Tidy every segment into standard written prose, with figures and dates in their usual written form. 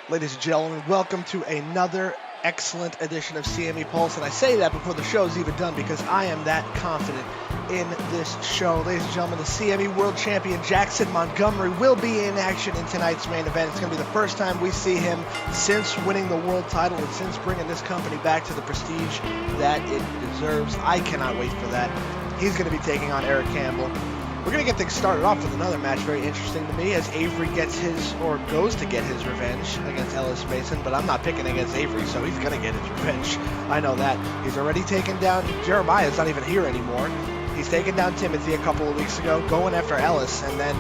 Ladies and gentlemen, welcome to another excellent edition of CME Pulse. And I say that before the show's even done because I am that confident in this show. Ladies and gentlemen, the CME World Champion Jackson Montgomery will be in action in tonight's main event. It's going to be the first time we see him since winning the world title and since bringing this company back to the prestige that it deserves. I cannot wait for that. He's going to be taking on Eric Campbell. We're going to get things started off with another match very interesting to me as Avery gets his, or goes to get his revenge against Ellis Mason, but I'm not picking against Avery, so he's going to get his revenge. I know that. He's already taken down, Jeremiah's not even here anymore. He's taken down Timothy a couple of weeks ago, going after Ellis, and then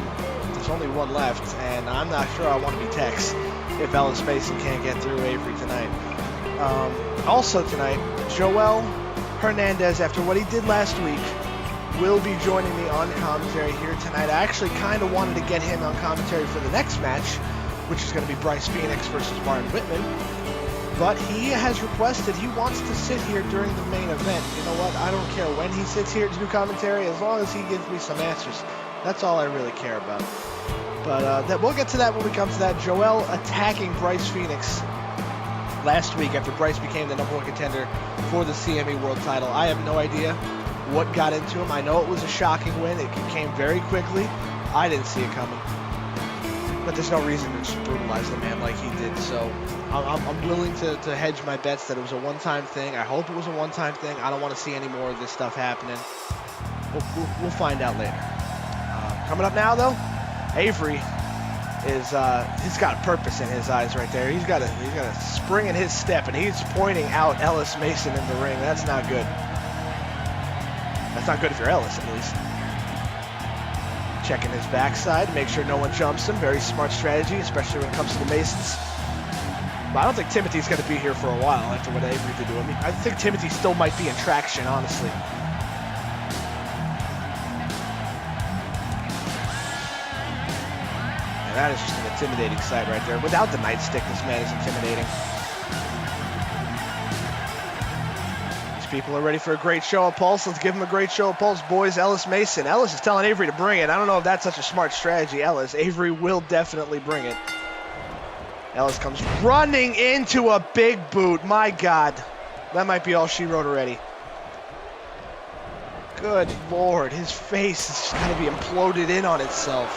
there's only one left, and I'm not sure I want to be Tex if Ellis Mason can't get through Avery tonight. Also tonight, Jowell Hernandez, after what he did last week, will be joining me on commentary here tonight. I actually kind of wanted to get him on commentary for the next match, which is going to be Bryce Phoenix versus Martin Wittman. But he has requested he wants to sit here during the main event. You know what? I don't care when he sits here to do commentary, as long as he gives me some answers. That's all I really care about. But we'll get to that when we come to that. Jowell attacking Bryce Phoenix last week after Bryce became the #1 contender for the CME World title. I have no idea what got into him. I know it was a shocking win. It came very quickly. I didn't see it coming. But there's no reason to just brutalize the man like he did. So I'm willing to hedge my bets that it was a one-time thing. I hope it was a one-time thing. I don't want to see any more of this stuff happening. We'll find out later. Coming up now, though, Avery is he's got a purpose in his eyes right there. He's got a spring in his step, and he's pointing out Ellis Mason in the ring. That's not good. That's not good if you're Ellis, at least. Checking his backside, make sure no one jumps him. Very smart strategy, especially when it comes to the Masons. But I don't think Timothy's going to be here for a while after what Avery did to him. I think Timothy still might be in traction, honestly. And that is just an intimidating sight right there. Without the nightstick, this man is intimidating. People are ready for a great show of Pulse. Let's give them a great show of Pulse, boys. Ellis Mason. Ellis is telling Avery to bring it. I don't know if that's such a smart strategy, Ellis. Avery will definitely bring it. Ellis comes running into a big boot. My God. That might be all she wrote already. Good Lord. His face is going to be imploded in on itself.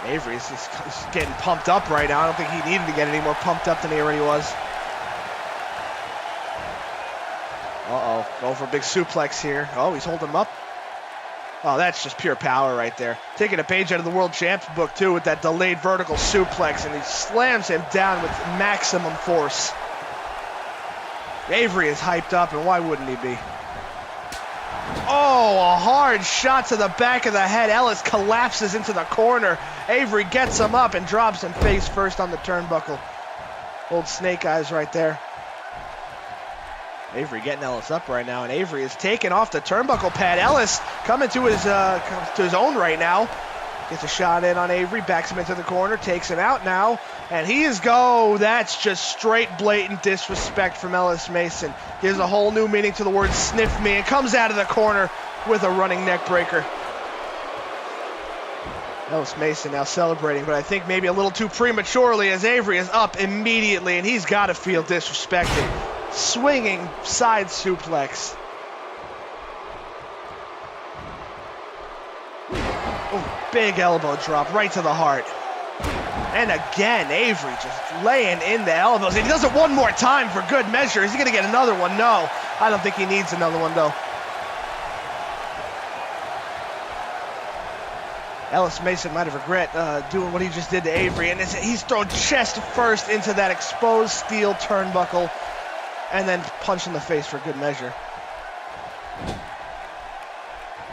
Avery is just getting pumped up right now. I don't think he needed to get any more pumped up than he already was. Uh-oh, going for a big suplex here. Oh, he's holding him up. Oh, that's just pure power right there. Taking a page out of the World Champs book, too, with that delayed vertical suplex, and he slams him down with maximum force. Avery is hyped up, and why wouldn't he be? Oh, a hard shot to the back of the head. Ellis collapses into the corner. Avery gets him up and drops him face first on the turnbuckle. Old snake eyes right there. Avery getting Ellis up right now, and Avery is taking off the turnbuckle pad. Ellis coming to his own right now. Gets a shot in on Avery, backs him into the corner, takes him out now, and he is that's just straight blatant disrespect from Ellis Mason. Gives a whole new meaning to the word sniff me, and comes out of the corner with a running neck breaker. Ellis Mason now celebrating, but I think maybe a little too prematurely as Avery is up immediately, and he's got to feel disrespected. Swinging side suplex. Oh, big elbow drop right to the heart. And again, Avery just laying in the elbows. And he does it one more time for good measure. Is he going to get another one? No. I don't think he needs another one, though. Ellis Mason might have regret doing what he just did to Avery. And he's thrown chest first into that exposed steel turnbuckle. And then punch in the face for good measure.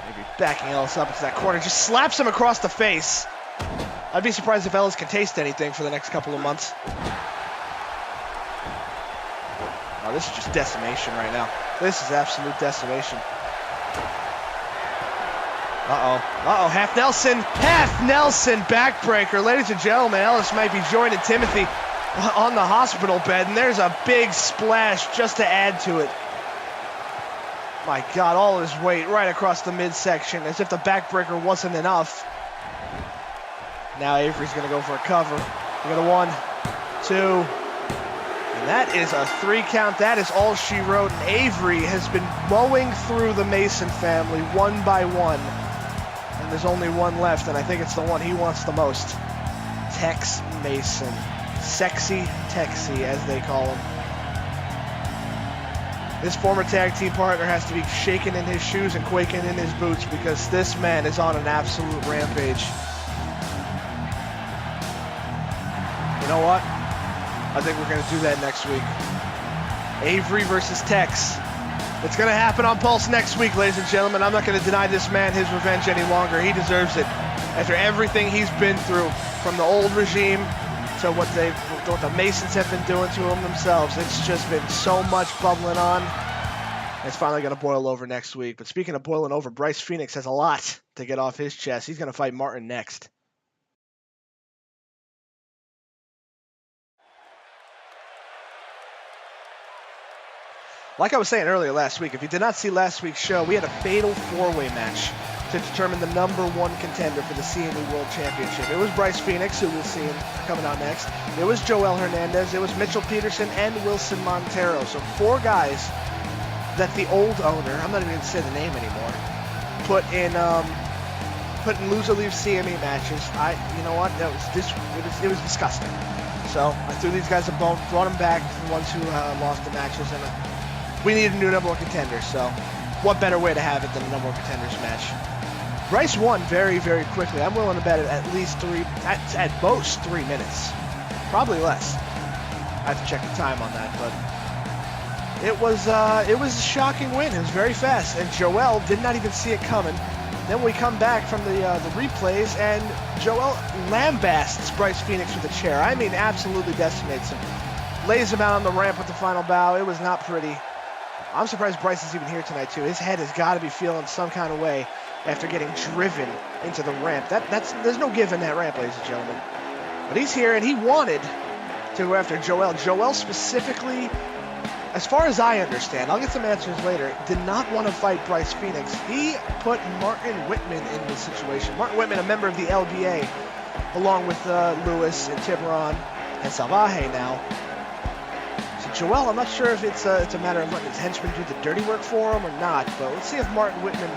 Maybe backing Ellis up into that corner. Just slaps him across the face. I'd be surprised if Ellis can taste anything for the next couple of months. Oh, this is just decimation right now. This is absolute decimation. Uh-oh. Uh-oh, half Nelson. Half Nelson backbreaker. Ladies and gentlemen, Ellis might be joining Timothy on the hospital bed, and there's a big splash just to add to it. My God, all his weight right across the midsection, as if the backbreaker wasn't enough. Now Avery's going to go for a cover. We got a 1, 2, and that is a 3 count. That is all she wrote. And Avery has been mowing through the Mason family one by one. And there's only one left, and I think it's the one he wants the most. Tex Mason. Sexy Texy, as they call him. His former tag team partner has to be shaking in his shoes and quaking in his boots because this man is on an absolute rampage. You know what? I think we're going to do that next week. Avery versus Tex. It's going to happen on Pulse next week, ladies and gentlemen. I'm not going to deny this man his revenge any longer. He deserves it. After everything he's been through, from the old regime to what the Masons have been doing to him themselves, it's just been so much bubbling on. It's finally going to boil over next week. But speaking of boiling over, Bryce Phoenix has a lot to get off his chest. He's going to fight Martin next. Like I was saying earlier last week, if you did not see last week's show, we had a fatal 4-way match to determine the #1 contender for the CME World Championship. It was Bryce Phoenix, who we'll see coming out next. It was Jowell Hernandez. It was Mitchell Peterson and Wilson Montero. So 4 guys that the old owner, I'm not even going to say the name anymore, put in lose or leave CME matches. You know what? It was disgusting. So I threw these guys a bone, brought them back, the ones who lost the matches, and we need a new #1 contender. So what better way to have it than a #1 contenders match? Bryce won very, very quickly. I'm willing to bet at least at most 3 minutes. Probably less. I have to check the time on that, but it was a shocking win. It was very fast, and Jowell did not even see it coming. Then we come back from the replays, and Jowell lambasts Bryce Phoenix with a chair. I mean, absolutely decimates him. Lays him out on the ramp with the final bow. It was not pretty. I'm surprised Bryce is even here tonight, too. His head has got to be feeling some kind of way after getting driven into the ramp. There's no give in that ramp, ladies and gentlemen. But he's here, and he wanted to go after Jowell. Jowell specifically, as far as I understand, I'll get some answers later, did not want to fight Bryce Phoenix. He put Martin Wittman in this situation. Martin Wittman, a member of the LBA, along with Lewis and Tiburon and Salvaje now. Jowell, I'm not sure if it's a matter of letting his henchmen do the dirty work for him or not, but let's see if Martin Wittman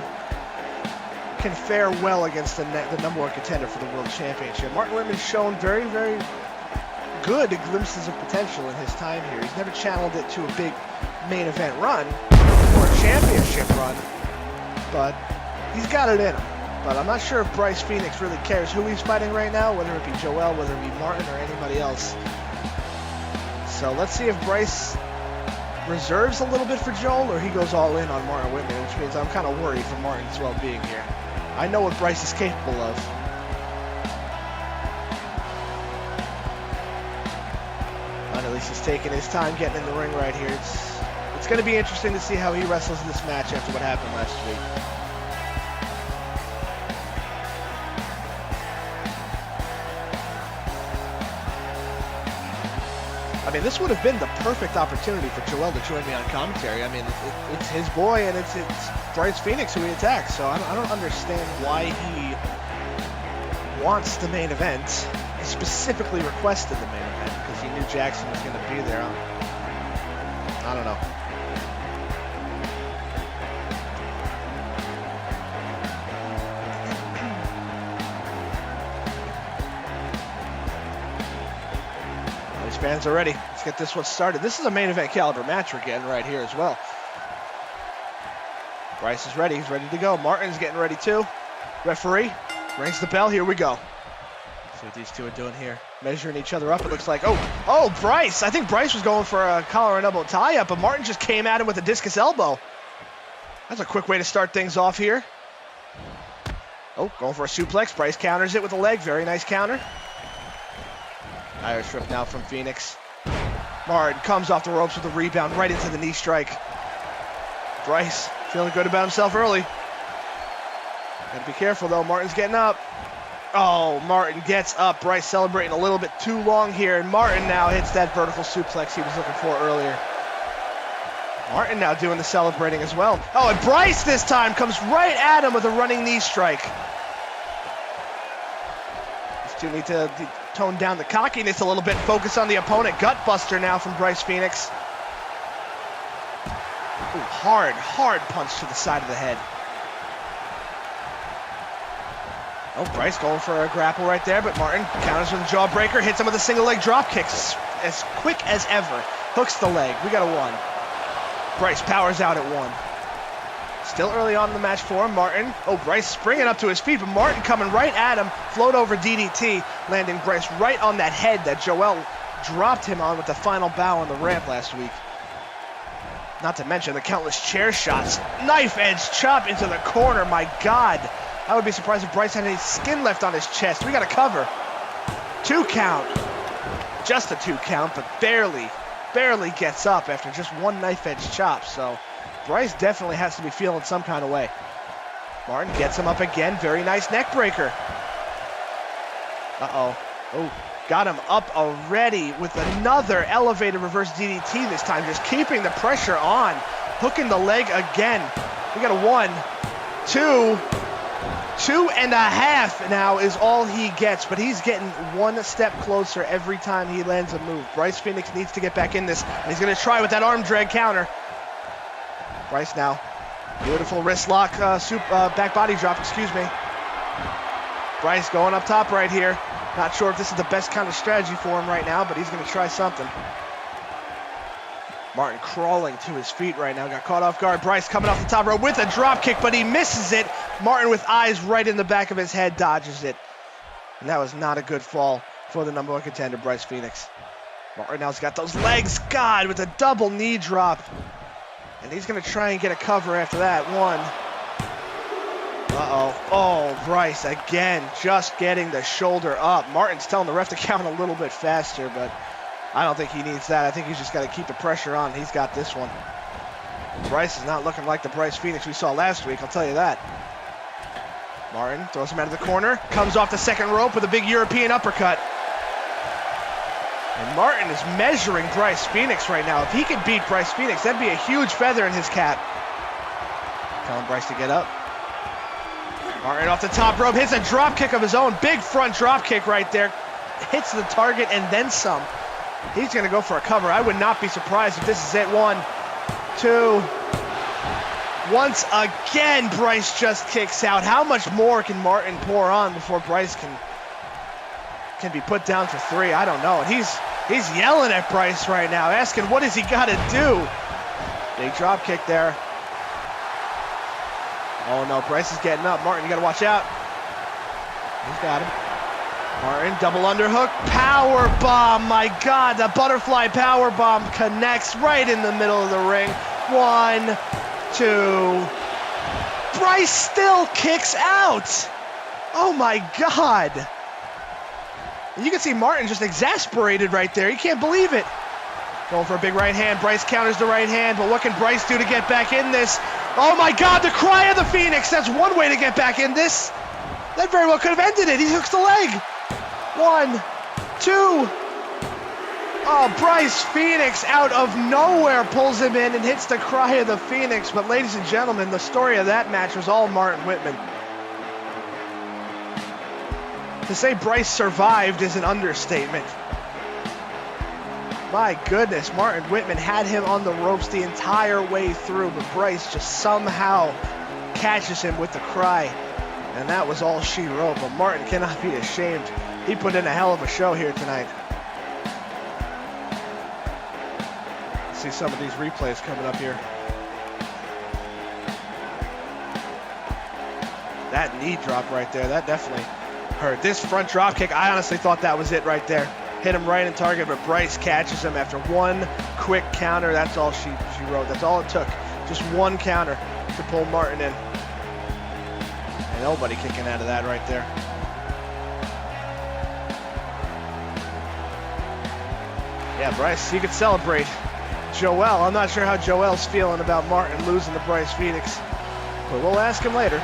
can fare well against the #1 contender for the World Championship. Martin Wittman's shown very, very good glimpses of potential in his time here. He's never channeled it to a big main event run or a championship run, but he's got it in him. But I'm not sure if Bryce Phoenix really cares who he's fighting right now, whether it be Jowell, whether it be Martin, or anybody else. So let's see if Bryce reserves a little bit for Jowell or he goes all in on Martin Wittman, which means I'm kind of worried for Martin's well-being here. I know what Bryce is capable of. But at least he's taking his time getting in the ring right here. It's going to be interesting to see how he wrestles this match after what happened last week. I mean, this would have been the perfect opportunity for Jowell to join me on commentary. I mean, it's his boy, and it's Bryce Phoenix who he attacks, so I don't understand why he wants the main event. He specifically requested the main event because he knew Jackson was going to be there. I don't know. Fans are ready. Let's get this one started. This is a main event caliber match we're getting right here as well. Bryce is ready. He's ready to go. Martin's getting ready too. Referee rings the bell. Here we go. See what these two are doing here. Measuring each other up, it looks like. Oh, Bryce. I think Bryce was going for a collar and elbow tie-up, but Martin just came at him with a discus elbow. That's a quick way to start things off here. Oh, going for a suplex. Bryce counters it with a leg. Very nice counter. Irish whip now from Phoenix. Martin comes off the ropes with a rebound right into the knee strike. Bryce feeling good about himself early. Gotta be careful though, Martin's getting up. Oh, Martin gets up. Bryce celebrating a little bit too long here, and Martin now hits that vertical suplex he was looking for earlier. Martin now doing the celebrating as well. Oh, and Bryce this time comes right at him with a running knee strike. Do need to tone down the cockiness a little bit and focus on the opponent. Gut buster now from Bryce Phoenix. Ooh, hard punch to the side of the head. Oh, Bryce going for a grapple right there, but Martin counters with a jawbreaker, hits him with a single leg drop kicks as quick as ever. Hooks the leg. We got a 1. Bryce powers out at 1. Still early on in the match for him. Martin. Oh, Bryce springing up to his feet, but Martin coming right at him. Float over DDT, landing Bryce right on that head that Jowell dropped him on with the final bow on the ramp last week. Not to mention the countless chair shots. Knife edge chop into the corner. My God. I would be surprised if Bryce had any skin left on his chest. We got a cover. 2 count. Just a 2 count, but barely gets up after just 1 knife edge chop. So Bryce definitely has to be feeling some kind of way. Martin gets him up again. Very nice neck breaker. Uh-oh. Oh, got him up already with another elevated reverse DDT this time. Just keeping the pressure on. Hooking the leg again. We got a 1, 2, 2.5 now is all he gets, but he's getting 1 step closer every time he lands a move. Bryce Phoenix needs to get back in this, and he's going to try with that arm drag counter. Bryce now, beautiful wrist lock, back body drop, excuse me. Bryce going up top right here. Not sure if this is the best kind of strategy for him right now, but he's going to try something. Martin crawling to his feet right now, got caught off guard. Bryce coming off the top rope with a drop kick, but he misses it. Martin with eyes right in the back of his head dodges it. And that was not a good fall for the #1 contender, Bryce Phoenix. Martin now's got those legs, God, with a double knee drop. And he's going to try and get a cover after that. 1. Uh-oh. Oh, Bryce again, just getting the shoulder up. Martin's telling the ref to count a little bit faster, but I don't think he needs that. I think he's just got to keep the pressure on. He's got this one. Bryce is not looking like the Bryce Phoenix we saw last week, I'll tell you that. Martin throws him out of the corner, comes off the second rope with a big European uppercut. And Martin is measuring Bryce Phoenix right now. If he could beat Bryce Phoenix, that'd be a huge feather in his cap. Telling Bryce to get up. Martin off the top rope, hits a drop kick of his own. Big front drop kick right there. Hits the target and then some. He's going to go for a cover. I would not be surprised if this is it. 1, 2. Once again, Bryce just kicks out. How much more can Martin pour on before Bryce can be put down for 3? I don't know. And he's yelling at Bryce right now, asking what has he got to do. Big drop kick there. Oh no, Bryce is getting up. Martin, you got to watch out. He's got him. Martin, double underhook, power bomb. My God, the butterfly power bomb connects right in the middle of the ring. 1, 2. Bryce still kicks out. Oh my God. And you can see Martin just exasperated right there. He can't believe it. Going for a big right hand. Bryce counters the right hand, but what can Bryce do to get back in this? Oh my God, the cry of the Phoenix. That's one way to get back in this. That very well could have ended it. He hooks the leg. 1, 2. Oh, Bryce Phoenix out of nowhere pulls him in and hits the cry of the Phoenix. But ladies and gentlemen, the story of that match was all Martin Wittman. To say Bryce survived is an understatement. My goodness, Martin Wittman had him on the ropes the entire way through, but Bryce just somehow catches him with the cry. And that was all she wrote, but Martin cannot be ashamed. He put in a hell of a show here tonight. See some of these replays coming up here. That knee drop right there, that definitely hurt. This front drop kick, I honestly thought that was it right there. Hit him right in target, but Bryce catches him after 1 quick counter. That's all she wrote. That's all it took. Just 1 counter to pull Martin in. And nobody kicking out of that right there. Yeah, Bryce, you could celebrate. Jowell, I'm not sure how Jowell's feeling about Martin losing to Bryce Phoenix, but we'll ask him later.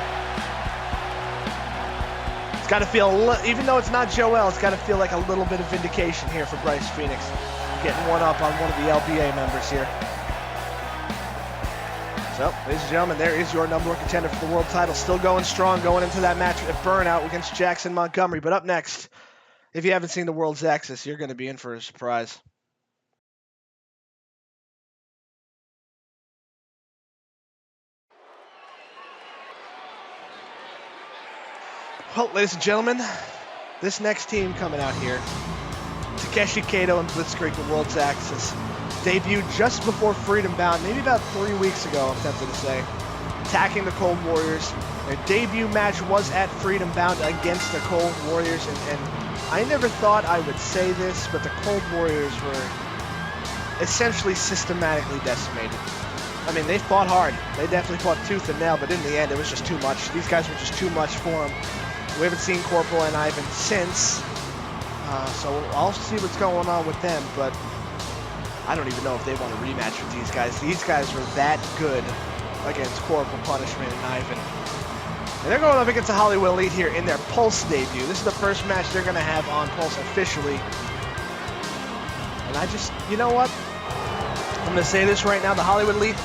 It's got to feel, even though it's not Jowell, it's got to feel like a little bit of vindication here for Bryce Phoenix. Getting one up on one of the LBA members here. So, ladies and gentlemen, there is your #1 contender for the world title. Still going strong going into that match at Burnout against Jackson Montgomery. But up next, If you haven't seen the World's Axis, you're going to be in for a surprise. Well, ladies and gentlemen, this next team coming out here, Takeshi Kato and Blitzkrieg, the World's Axis, debuted just before Freedom Bound, maybe about 3 weeks ago, I'm tempted to say, attacking the Cold Warriors. Their debut match was at Freedom Bound against the Cold Warriors, and I never thought I would say this, but the Cold Warriors were essentially systematically decimated. I mean, they fought hard. They definitely fought tooth and nail, but in the end, it was just too much. These guys were just too much for them. We haven't seen Corporal and Ivan since, so I'll see what's going on with them, but I don't even know if they want a rematch with these guys. These guys were that good against Corporal, Punishment, and Ivan. And they're going up against the Hollywood Elite here in their Pulse debut. This is the first match they're going to have on Pulse officially. And I just, you know what? I'm going to say this right now. The Hollywood Elite,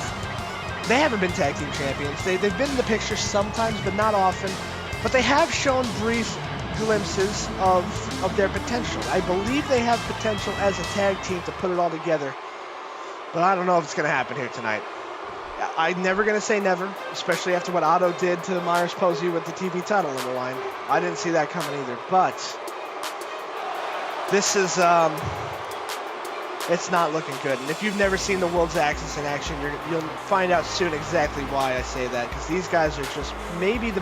they haven't been tag team champions. They've been in the picture sometimes, but not often. But they have shown brief glimpses of their potential. I believe they have potential as a tag team to put it all together. But I don't know if it's going to happen here tonight. I'm never going to say never, especially after what Otto did to Myers Posey with the TV title on the line. I didn't see that coming either. But this is, it's not looking good. And if you've never seen the World's Axis in action, you'll find out soon exactly why I say that. Because these guys are just maybe the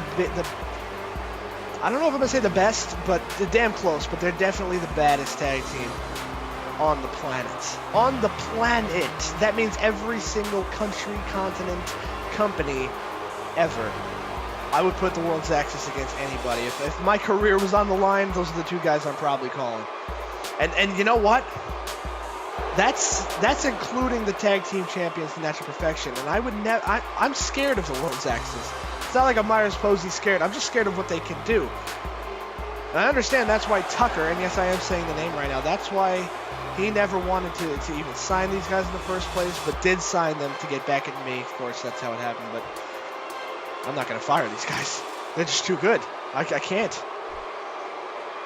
I don't know if I'm going to say the best, but they're damn close. But they're definitely the baddest tag team on the planet. On the planet. That means every single country, continent, company ever. I would put the World's Axis against anybody. If my career was on the line, those are the two guys I'm probably calling. And you know what? That's including the tag team champions, the Natural Perfection. And I would never. I'm scared of the World's Axis. It's not like a Myers Posey scared. I'm just scared of what they can do. And I understand that's why Tucker, and yes, I am saying the name right now, that's why he never wanted to even sign these guys in the first place, but did sign them to get back at me. Of course, that's how it happened, but I'm not going to fire these guys. They're just too good. I can't.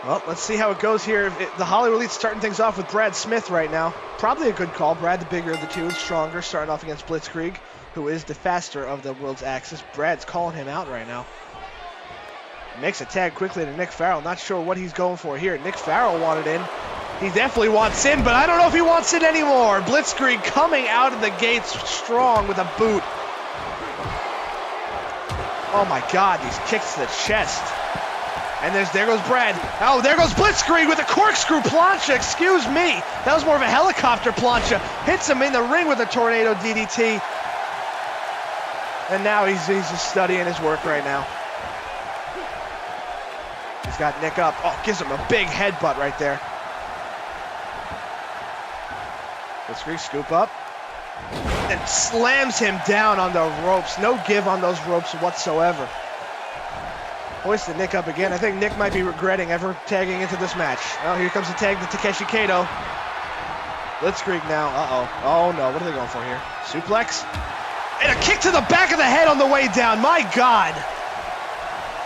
Well, let's see how it goes here. The Hollywood Elite's starting things off with Brad Smith right now. Probably a good call. Brad, the bigger of the two, stronger, starting off against Blitzkrieg, who is the faster of the World's Axis. Brad's calling him out right now. Makes a tag quickly to Nick Farrell. Not sure what he's going for here. Nick Farrell wanted in. He definitely wants in, but I don't know if he wants it anymore. Blitzkrieg coming out of the gates strong with a boot. Oh my God, these kicks to the chest. And there goes Brad. Oh, there goes Blitzkrieg with a corkscrew plancha. Excuse me. That was more of a helicopter plancha. Hits him in the ring with a tornado DDT. And now he's just studying his work right now. He's got Nick up. Oh, gives him a big headbutt right there. Blitzkrieg scoop up. And slams him down on the ropes. No give on those ropes whatsoever. Hoisted Nick up again. I think Nick might be regretting ever tagging into this match. Oh, here comes the tag to Takeshi Kato. Blitzkrieg now. Uh-oh. Oh, no. What are they going for here? Suplex? And a kick to the back of the head on the way down. My God.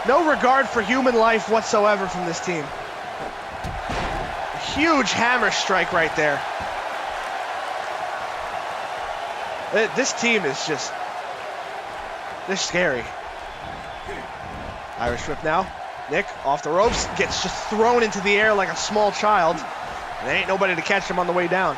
No regard for human life whatsoever from this team. A huge hammer strike right there. This team is just... they're scary. Irish whip now. Nick off the ropes. Gets just thrown into the air like a small child. And there ain't nobody to catch him on the way down.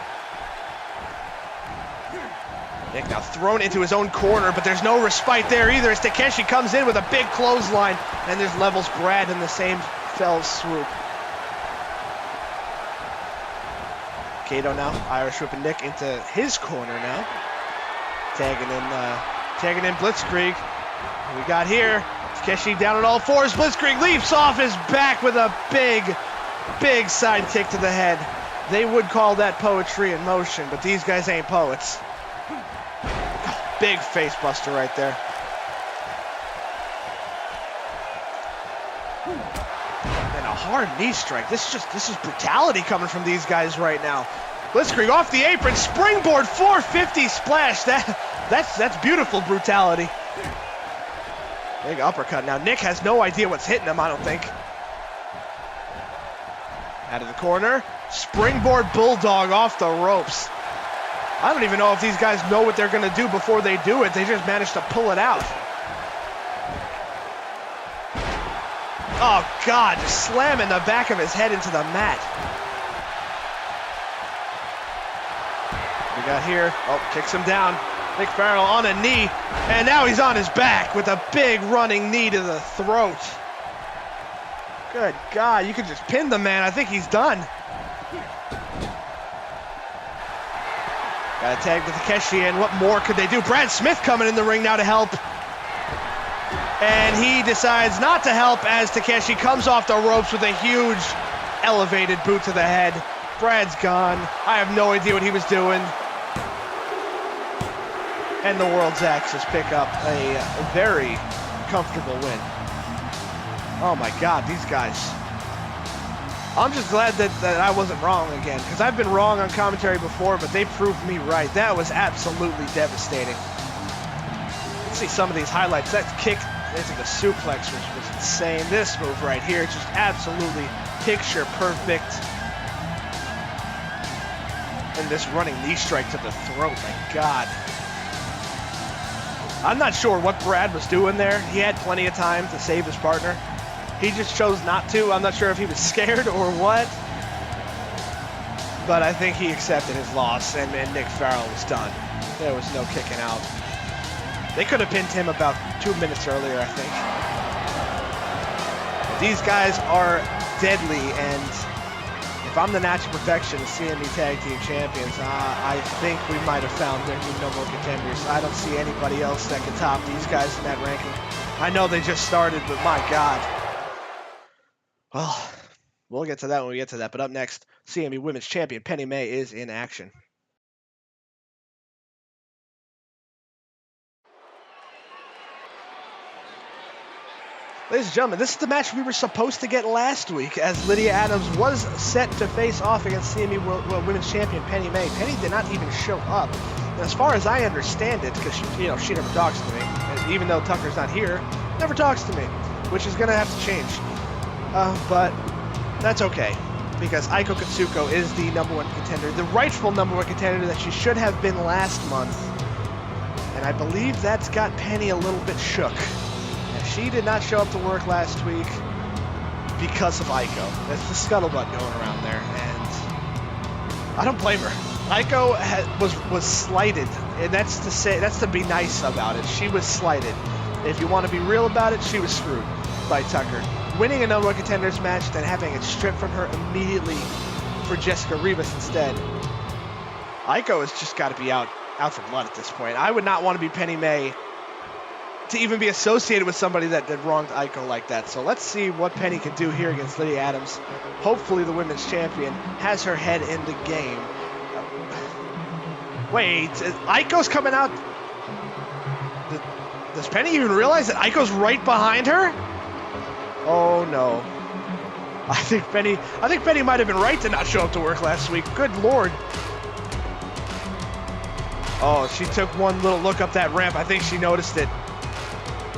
Nick now thrown into his own corner, but there's no respite there either as Takeshi comes in with a big clothesline and there's levels Brad in the same fell swoop. Kato now, Irish whipping Nick into his corner now. Tagging in Blitzkrieg. What we got here? Takeshi down on all fours. Blitzkrieg leaps off his back with a big side kick to the head. They would call that poetry in motion, but these guys ain't poets. Big face buster right there. And a hard knee strike. This is brutality coming from these guys right now. Blitzkrieg off the apron, springboard 450 splash. That's beautiful brutality. Big uppercut. Now Nick has no idea what's hitting him, I don't think. Out of the corner. Springboard bulldog off the ropes. I don't even know if these guys know what they're going to do before they do it. They just managed to pull it out. Oh, God, just slamming the back of his head into the mat. We got here. Oh, kicks him down. Nick Farrell on a knee. And now he's on his back with a big running knee to the throat. Good God, you could just pin the man. I think he's done. Got a tag to Takeshi, and what more could they do? Brad Smith coming in the ring now to help. And he decides not to help as Takeshi comes off the ropes with a huge elevated boot to the head. Brad's gone. I have no idea what he was doing. And the World's Axis pick up a very comfortable win. Oh my God, these guys. I'm just glad that I wasn't wrong again, because I've been wrong on commentary before, but they proved me right. That was absolutely devastating. Let's see some of these highlights. That kick into the suplex was insane. This move right here, just absolutely picture perfect. And this running knee strike to the throat, my God. I'm not sure what Brad was doing there. He had plenty of time to save his partner. He just chose not to. I'm not sure if he was scared or what. But I think he accepted his loss, and Nick Farrell was done. There was no kicking out. They could have pinned him about 2 minutes earlier, I think. These guys are deadly, and if I'm the Natural Perfection, the CME Tag Team Champions, I think we might have found their new number one contenders. I don't see anybody else that can top these guys in that ranking. I know they just started, but my God. Well, we'll get to that when we get to that. But up next, CME Women's Champion Penny May is in action. Ladies and gentlemen, this is the match we were supposed to get last week, as Lydia Adams was set to face off against CME Women's Champion Penny May. Penny did not even show up. And as far as I understand it, because she never talks to me, and even though Tucker's not here, never talks to me, which is going to have to change. But that's okay, because Aiko Katsuko is the number one contender, the rightful number one contender that she should have been last month. And I believe that's got Penny a little bit shook. And she did not show up to work last week because of Aiko. That's the scuttlebutt going around there, and I don't blame her. Aiko was slighted, and that's to be nice about it. She was slighted. If you want to be real about it, she was screwed by Tucker. Winning a number one contenders match, then having it stripped from her immediately for Jessica Rivas instead. Aiko has just got to be out for blood at this point. I would not want to be Penny May to even be associated with somebody that wronged Aiko like that. So let's see what Penny can do here against Lydia Adams. Hopefully the women's champion has her head in the game. Wait, Aiko's coming out. Does Penny even realize that Aiko's right behind her? Oh no. I think Penny might have been right to not show up to work last week. Good Lord. Oh, she took one little look up that ramp. I think she noticed it.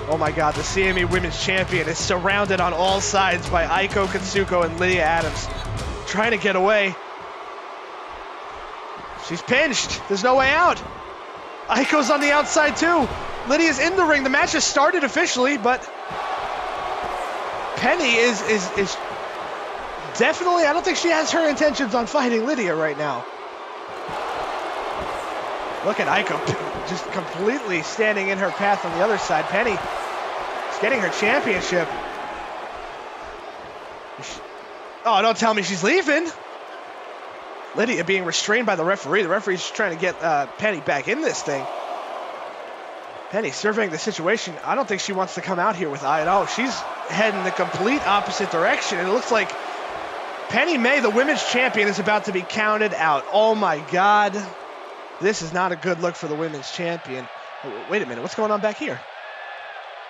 Oh my God, the CME Women's Champion is surrounded on all sides by Aiko Katsuko and Lydia Adams. Trying to get away. She's pinched. There's no way out. Aiko's on the outside too. Lydia's in the ring. The match has started officially, but Penny is definitely, I don't think she has her intentions on fighting Lydia right now. Look at Aiko just completely standing in her path on the other side. Penny is getting her championship. Oh, don't tell me she's leaving. Lydia being restrained by the referee. The referee's just trying to get Penny back in this thing. Penny surveying the situation. I don't think she wants to come out here with Aiko. She's heading the complete opposite direction. And it looks like Penny May, the women's champion, is about to be counted out. Oh my God. This is not a good look for the women's champion. Oh, wait a minute, what's going on back here?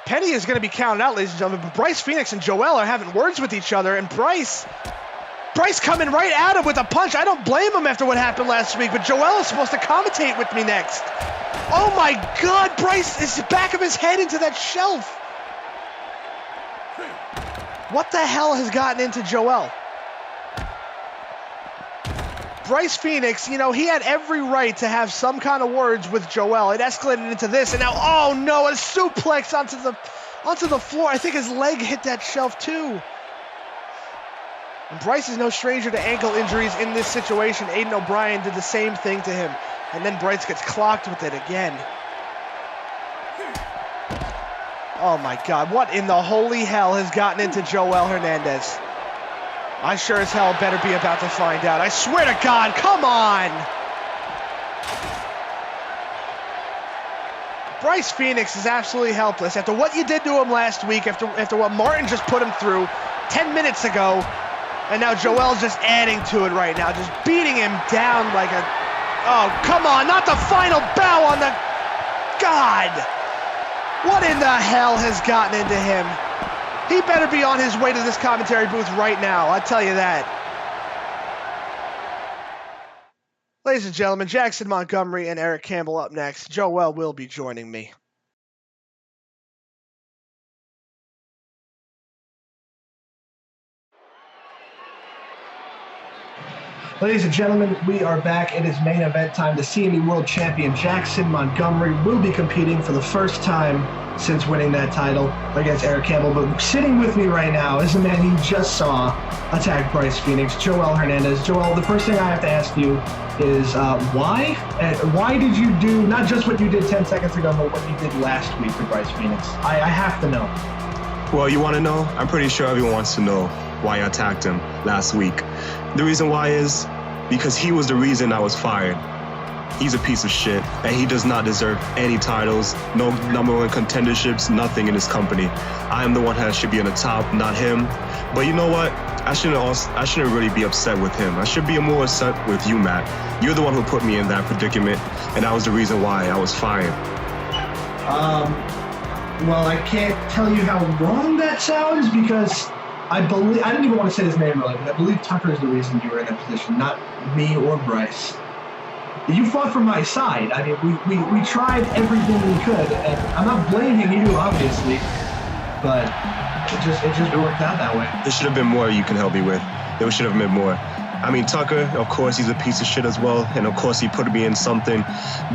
Penny is going to be counted out, ladies and gentlemen, but Bryce Phoenix and Jowell are having words with each other, and Bryce coming right at him with a punch. I don't blame him after what happened last week, but Jowell is supposed to commentate with me next. Oh my God, Bryce is the back of his head into that shelf. What the hell has gotten into Jowell? Bryce Phoenix, you know, he had every right to have some kind of words with Jowell. It escalated into this, and now, oh no, a suplex onto the floor. I think his leg hit that shelf too. And Bryce is no stranger to ankle injuries in this situation. Aiden O'Brien did the same thing to him, and then Bryce gets clocked with it again. Oh my God, what in the holy hell has gotten into Jowell Hernandez? I sure as hell better be about to find out. I swear to God, come on! Bryce Phoenix is absolutely helpless after what you did to him last week, after what Martin just put him through 10 minutes ago, and now Jowell's just adding to it right now, just beating him down like a... Oh, come on, not the final bow on the... God! What in the hell has gotten into him? He better be on his way to this commentary booth right now, I'll tell you that. Ladies and gentlemen, Jackson Montgomery and Eric Campbell up next. Jowell will be joining me. Ladies and gentlemen, we are back. It is main event time. The CME World Champion Jackson Montgomery will be competing for the first time since winning that title against Eric Campbell. But sitting with me right now is a man he just saw attack Bryce Phoenix, Jowell Hernandez. Jowell, the first thing I have to ask you is why? Why did you do not just what you did 10 seconds ago, but what you did last week to Bryce Phoenix? I have to know. Well, you want to know? I'm pretty sure everyone wants to know why I attacked him last week. The reason why is because he was the reason I was fired. He's a piece of shit, and he does not deserve any titles, no #1 contenderships, nothing in his company. I am the one that should be on the top, not him. But you know what? I shouldn't really be upset with him. I should be more upset with you, Matt. You're the one who put me in that predicament, and that was the reason why I was fired. Well, I can't tell you how wrong that sounds because I didn't even want to say his name really, but I believe Tucker is the reason you were in that position, not me or Bryce. You fought for my side. I mean, we tried everything we could, and I'm not blaming you, obviously, but it just worked out that way. There should have been more you can help me with. There should have been more. I mean, Tucker, of course, he's a piece of shit as well, and of course he put me in something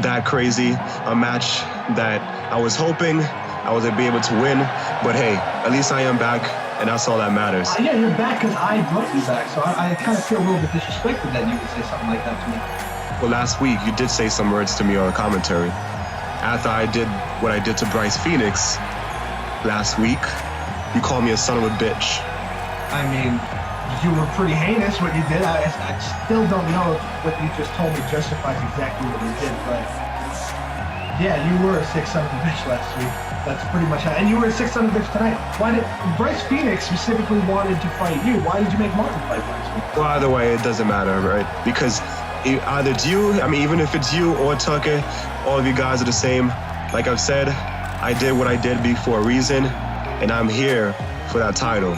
that crazy, a match that I was hoping I was going to be able to win, but hey, at least I am back, and that's all that matters. Yeah, you're back because I brought you back, so I kind of feel a little bit disrespected that you would say something like that to me. Well, last week you did say some words to me on the commentary. After I did what I did to Bryce Phoenix last week, you called me a son of a bitch. I mean, you were pretty heinous what you did. I still don't know if what you just told me justifies exactly what you did, but yeah, you were a sick son of a bitch last week. That's pretty much how, and you were a sick son of a bitch tonight. Why did Bryce Phoenix specifically wanted to fight you? Why did you make Martin fight last week? Well, either way, it doesn't matter, right? Because either it's you, I mean, even if it's you or Tucker, all of you guys are the same. Like I've said, I did what I did for a reason, and I'm here for that title.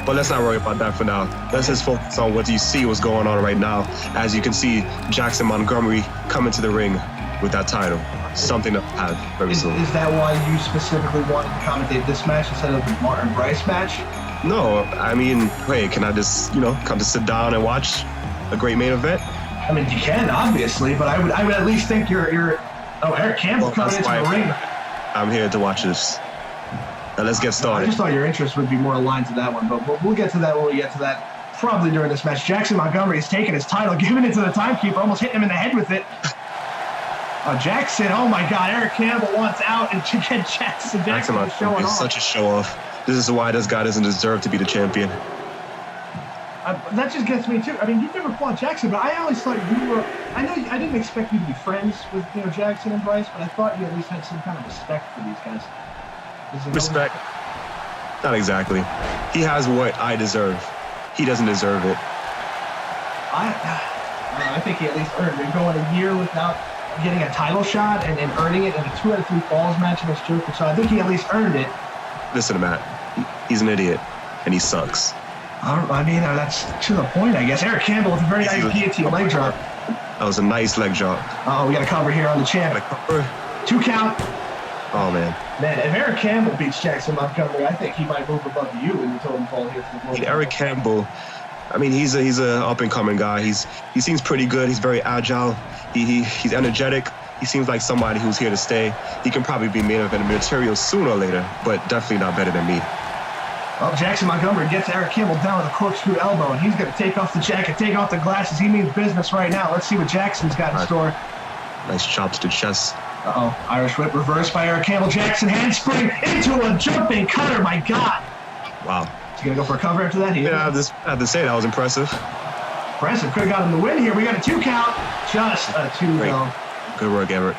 But let's not worry about that for now. Let's just focus on what you see what's going on right now. As you can see, Jackson Montgomery coming to the ring with that title. Something to have very soon. Is that why you specifically wanted to commentate this match instead of the Martin Bryce match? No, I mean, hey, can I just, come to sit down and watch a great main event? I mean, you can, obviously, but I would at least think you're Eric Campbell coming into the ring. I'm here to watch this. Now let's get started. I just thought your interest would be more aligned to that one, but we'll get to that when we get to that, probably during this match. Jackson Montgomery is taking his title, giving it to the timekeeper, almost hitting him in the head with it. Jackson, oh my God, Eric Campbell wants out and to get Jackson. Jackson is showing off. Such a show-off. This is why this guy doesn't deserve to be the champion. That just gets me too. I mean, you've never fought Jackson, but I always thought you were. I didn't expect you to be friends with Jackson and Bryce, but I thought you at least had some kind of respect for these guys. Respect? Not exactly. He has what I deserve. He doesn't deserve it. I think he at least earned it. Going a year without getting a title shot and earning it in a 2 out of 3 falls match against Joker, so I think he at least earned it. Listen to Matt. He's an idiot, and he sucks. I mean, that's to the point, I guess. Eric Campbell with a very nice guillotine leg drop. That was a nice leg drop. Oh, we got a cover here on the champ. 2 count. Oh, man. Man, if Eric Campbell beats Jackson Montgomery, I think he might move above you in the totem pole here for the world. Eric Campbell I mean, he's a up and coming guy. He seems pretty good. He's very agile. He's energetic. He seems like somebody who's here to stay. He can probably be main event material sooner or later, but definitely not better than me. Well, Jackson Montgomery gets Eric Campbell down with a corkscrew elbow, and he's going to take off the jacket, take off the glasses. He means business right now. Let's see what Jackson's got in store. Nice chop to the chest. Irish whip reversed by Eric Campbell. Jackson handspring into a jumping cutter. My God. Wow. Is he going to go for a cover after that? I have to say that was impressive. Impressive. Could have got him the win here. We got a 2 count. Just a 2, though. Good work, Eric.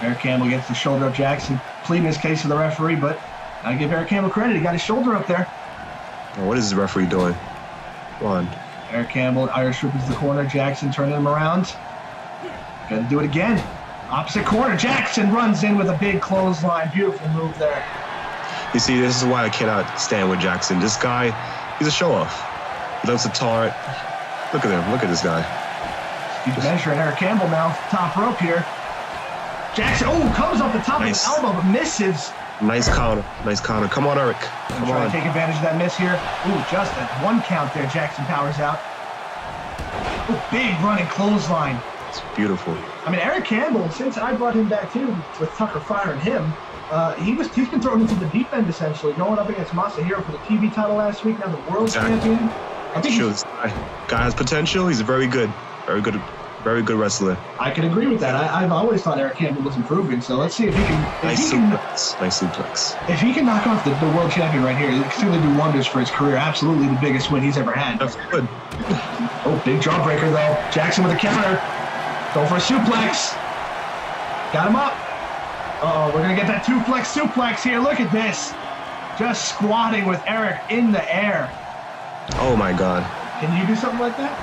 Eric Campbell gets the shoulder up Jackson, pleading his case to the referee, but I give Eric Campbell credit. He got his shoulder up there. Oh, what is the referee doing? Come on. Eric Campbell, Irish whip is the corner. Jackson turning him around. Got to do it again. Opposite corner. Jackson runs in with a big clothesline. Beautiful move there. You see, this is why I cannot stand with Jackson. This guy, he's a show-off. He loves to taunt. Look at him. Look at this guy. He's measuring Eric Campbell now. Top rope here. Jackson, comes off the top of his elbow, but misses. Nice counter. Nice counter. Come on, Eric. Come on. To take advantage of that miss here. Just a 1 count there. Jackson powers out. Big running clothesline. It's beautiful. I mean, Eric Campbell, since I brought him back too, with Tucker firing him, he's been thrown into the deep end essentially, going up against Masahiro for the TV title last week, now the world champion. I think this guy has potential. He's very good wrestler. I can agree with that. I've always thought Eric Campbell was improving, so let's see if he can. Nice suplex. If he can knock off the world champion right here, it can certainly do wonders for his career. Absolutely the biggest win he's ever had. That's good. Big jawbreaker though. Jackson with a counter. Go for a suplex. Got him up. We're going to get that 2-flex suplex here. Look at this. Just squatting with Eric in the air. Oh, my God. Can you do something like that?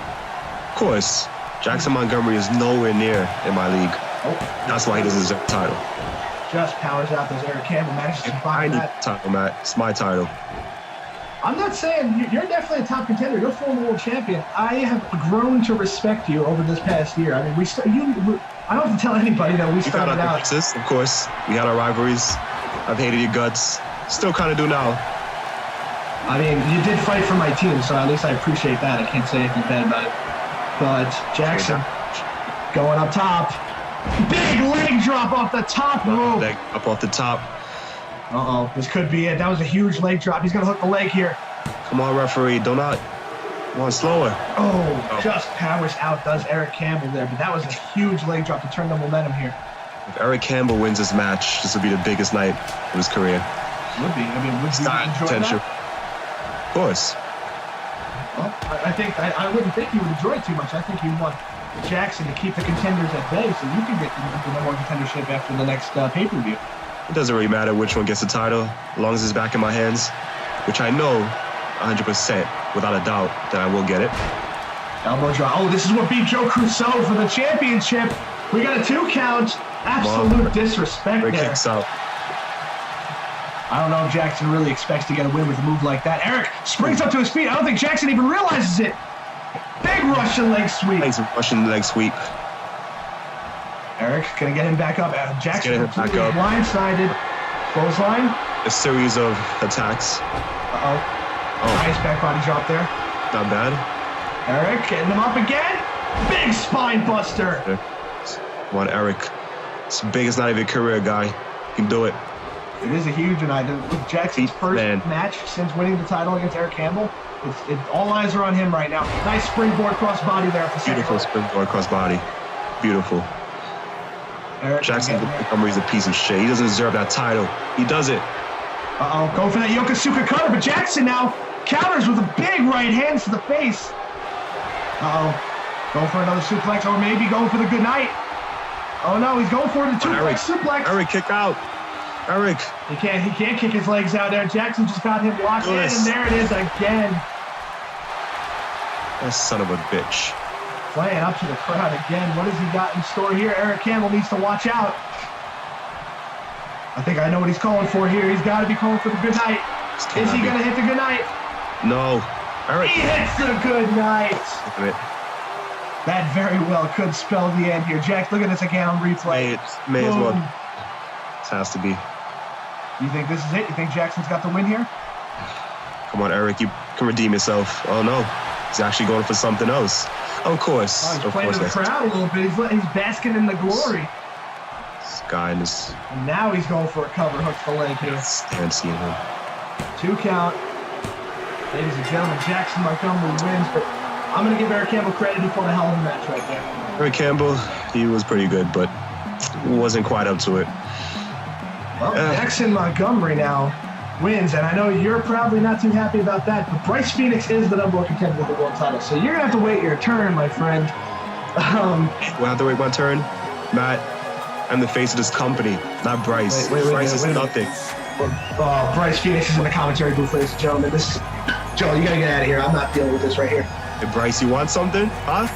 Of course. Jackson Montgomery is nowhere near in my league. That's why he doesn't deserve the title. Just powers out those Eric Campbell manages to find that. Title, Matt. It's my title. I'm not saying you're definitely a top contender. You're former world champion. I have grown to respect you over this past year. I mean, I don't have to tell anybody that we started out. Of course, we had our rivalries. I've hated your guts. Still kind of do now. I mean, you did fight for my team, so at least I appreciate that. I can't say anything bad about it. But Jackson going up top. Big leg drop off the top rope. Leg up off the top. This could be it. That was a huge leg drop. He's going to hook the leg here. Come on, referee. Come on, slower. Just powers out, does Eric Campbell there. But that was a huge leg drop to turn the momentum here. If Eric Campbell wins this match, this will be the biggest night of his career. Would be. I mean, would you enjoy that? Of course. Well, I wouldn't think you would enjoy it too much. I think you want Jackson to keep the contenders at bay so you can get the number one contendership after the next pay-per-view. It doesn't really matter which one gets the title, as long as it's back in my hands, which I know 100%, without a doubt, that I will get it. Elbow drop. This is what beat Joe Crusoe for the championship. We got a 2 count. Absolute disrespect there. Kicks out. I don't know if Jackson really expects to get a win with a move like that. Eric springs up to his feet. I don't think Jackson even realizes it. Big Russian leg sweep. Nice Russian leg sweep. Eric's going to get him back up. Jackson completely blindsided. Clothesline. A series of attacks. Nice back body drop there. Not bad. Eric getting him up again. Big spine buster. Come on, Eric. It's the biggest night of your career, guy. You can do it. It is a huge night. With Jackson's first match since winning the title against Eric Campbell, all eyes are on him right now. Nice springboard cross body there. Beautiful springboard cross body. Beautiful. Jackson Montgomery's a piece of shit. He doesn't deserve that title. He does it. Going for that Yokosuka cutter, but Jackson now counters with a big right hand to the face. Going for another suplex, or maybe going for the good night. Oh no, he's going for the 2-flex suplex. Eric, kick out. Eric. He can't kick his legs out there. Jackson just got him locked in, and there it is again. That son of a bitch. Playing up to the crowd again. What has he got in store here? Eric Campbell needs to watch out. I think I know what he's calling for here. He's got to be calling for the good night. Is he going to hit the good night? No. Eric. He hits the good night. That very well could spell the end here. Jack, look at this again on replay. May as well. This has to be. You think this is it? You think Jackson's got the win here? Come on, Eric. You can redeem yourself. Oh, no. He's actually going for something else. Of course. He's playing to the crowd a little bit. He's basking in the glory. This guy in this. And now he's going for a cover hook for the leg here. Can't see him. 2 count. Ladies and gentlemen, Jackson Montgomery wins, but I'm going to give Eric Campbell credit. He fought a hell of a match right there. Eric Campbell, he was pretty good, but wasn't quite up to it. Well, Jackson Montgomery now wins, and I know you're probably not too happy about that, but Bryce Phoenix is the #1 contender for the world title, so you're going to have to wait your turn, my friend. We'll have to wait my turn. Matt, I'm the face of this company, not Bryce. Bryce is nothing. Bryce Phoenix is in the commentary booth, ladies and gentlemen. Joe, you got to get out of here. I'm not dealing with this right here. Hey, Bryce, you want something? Huh?